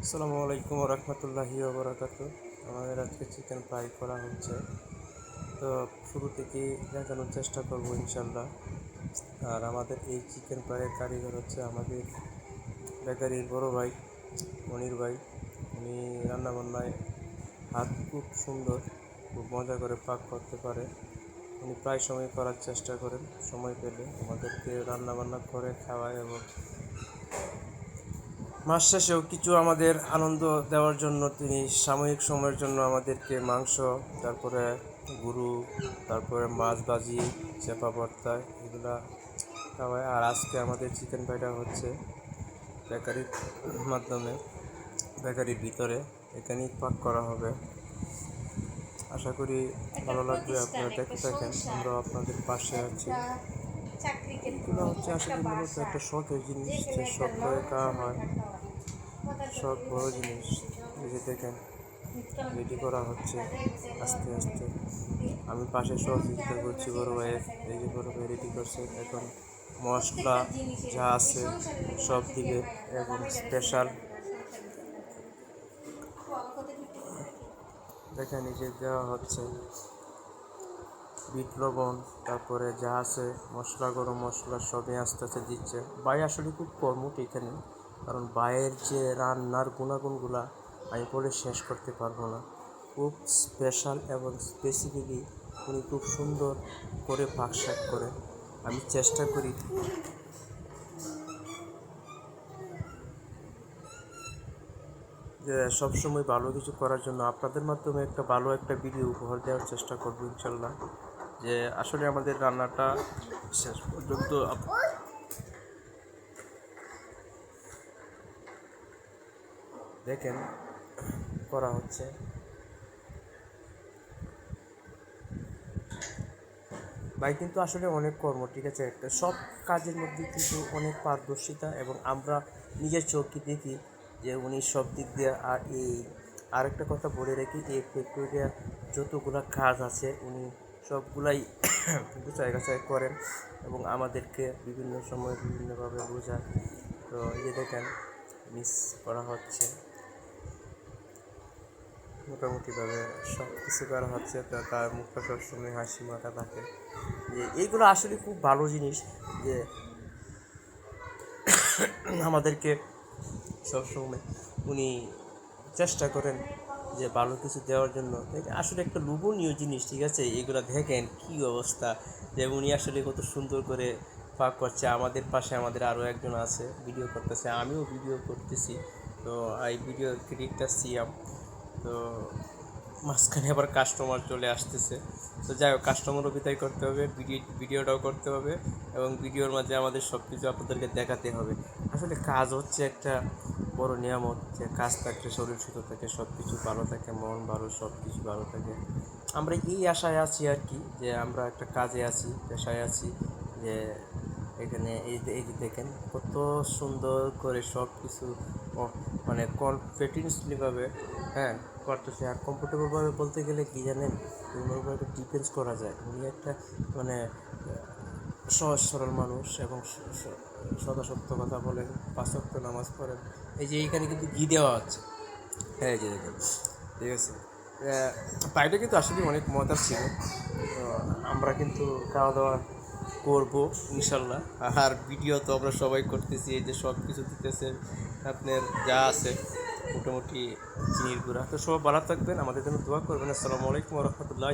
আসসালামু আলাইকুম রহমতুল্লাহি ওবরাকাতু। আমাদের আজকে চিকেন ফ্রাই করা হচ্ছে। তো শুরু থেকেই দেখানোর চেষ্টা করব ইনশাল্লাহ। আর আমাদের এই চিকেন ফ্রাইয়ের কারিগর হচ্ছে আমাদের বেকারির বড় ভাই মনির ভাই। উনি রান্নাবান্নায় হাত খুব সুন্দর, খুব মজা করে পাক করতে পারে। উনি প্রায় সময় করার চেষ্টা করেন, সময় পেলে আমাদেরকে রান্নাবান্না করে খাওয়ায় এবং মাস শেষেও কিছু আমাদের আনন্দ দেওয়ার জন্য তিনি সাময়িক সময়ের জন্য আমাদেরকে মাংস, তারপরে গরু, তারপরে মাছ ভাজি, চেপা ভর্তা এগুলা খাওয়ায়। আর আজকে আমাদের চিকেন ফ্রাইটা হচ্ছে বেকারির মাধ্যমে, বেকারির ভিতরে এখানেই পাক করা হবে। আশা করি ভালো লাগবে, আপনারা দেখতে থাকেন, আমরা আপনাদের পাশে আছি। এগুলো হচ্ছে আসলে মূলত একটা শখের জিনিস, যে শখ করে খাওয়া হয়, সব বড় জিনিস। এই যে দেখেন রেডি করা হচ্ছে আস্তে আস্তে। আমি পাশে সহযোগিতা করছি বড় ভাইয়ের। এই যে বড় ভাই রেডি করছে, এখন মশলা যা আছে সব দিবে এবং স্পেশাল দেখেন এই যে দেওয়া হচ্ছে বিট লবণ, তারপরে যা আছে মশলা, গরম মশলা সবই আস্তে আস্তে দিচ্ছে। ভাই আসলে খুব কর্মঠ এখানে, কারণ ভাইয়ের যে রান্নার গুণাগুণগুলা আমি বলে শেষ করতে পারবো না। খুব স্পেশাল এবং স্পেসিফিকলি উনি খুব সুন্দর করে পাকশাক করে। আমি চেষ্টা করি যে সবসময় ভালো কিছু করার জন্য, আপনাদের মাধ্যমে একটা ভালো একটা ভিডিও উপহার দেওয়ার চেষ্টা করবো ইনশাল্লাহ। যে আসলে আমাদের রান্নাটা শেষ পর্যন্ত দেখেন করা হচ্ছে। ভাই কিন্তু আসলে অনেক কর্ম, ঠিক আছে, একটা সব কাজের মধ্যে কিন্তু অনেক পারদর্শিতা, এবং আমরা নিজের চোখে দেখি যে উনি সব দিক দিয়ে। আর এই আরেকটা কথা বলে রাখি, এই ফ্যাক্টরিয়ার যতগুলা কাজ আছে উনি সবগুলাই গুছাই গাছাই করেন এবং আমাদেরকে বিভিন্ন সময় বিভিন্নভাবে বোঝায়। তো এই যে দেখেন মিস করা হচ্ছে, মোটামুটিভাবে সব কিছু করা হচ্ছে। তো তার মুখটা সবসময় হাসি মাখা থাকে। যে এইগুলো আসলে খুব ভালো জিনিস, যে আমাদেরকে সবসময় উনি চেষ্টা করেন যে ভালো কিছু দেওয়ার জন্য। আসলে একটা লোভনীয় জিনিস, ঠিক আছে। এইগুলো দেখেন কি অবস্থা, যে উনি আসলে কত সুন্দর করে পাক করছে। আমাদের পাশে আমাদের আরও একজন আছে, ভিডিও করতেছে, আমিও ভিডিও করতেছি। তো এই ভিডিও ক্রেডিটটা সিয়াম। তো মাঝখানে আবার কাস্টমার চলে আসতেছে। তো যাই হোক, কাস্টমারও বিদায় করতে হবে, ভিডিওটাও করতে হবে, এবং ভিডিওর মাঝে আমাদের সব কিছু আপনাদেরকে দেখাতে হবে। আসলে কাজ হচ্ছে একটা বড় নিয়ামত, যে কাজ থাকলে শরীর সুস্থ থাকে, সব কিছু ভালো থাকে, মন ভালো, সব কিছু ভালো থাকে। আমরা এই আশায় আছি আর কি, যে আমরা একটা কাজে আছি, পেশায় আছি, যে এখানে এই যে দেখেন কত সুন্দর করে সব কিছু মানে কনফিডেন্সলিভাবে, হ্যাঁ, করতেছে। আর কমফোর্টেবলভাবে বলতে গেলে কি জানেন, উনার উপর একটা ডিপেন্স করা যায়। উনি একটা মানে সহজ সরল মানুষ, এবং সদা সত্য কথা বলেন, পাঁচ ওয়াক্ত নামাজ পড়েন। এই যে এইখানে কিন্তু ঘি দেওয়া আছে, হ্যাঁ এই যে দেখেন, ঠিক আছে। পাইটা কিন্তু আসলে অনেক মজার ছিল। তো আমরা কিন্তু খাওয়া দাওয়া করবো ইনশাল্লাহ। আর ভিডিও তো আমরা সবাই করতেছি, এই যে সব কিছু দিতেছে আপনার যা আছে মোটামুটি চিনির গুঁড়া। তো সব ভালো থাকবেন, আমাদের জন্য দোয়া করবেন। আসসালামু আলাইকুম রহমতুল্লাহ।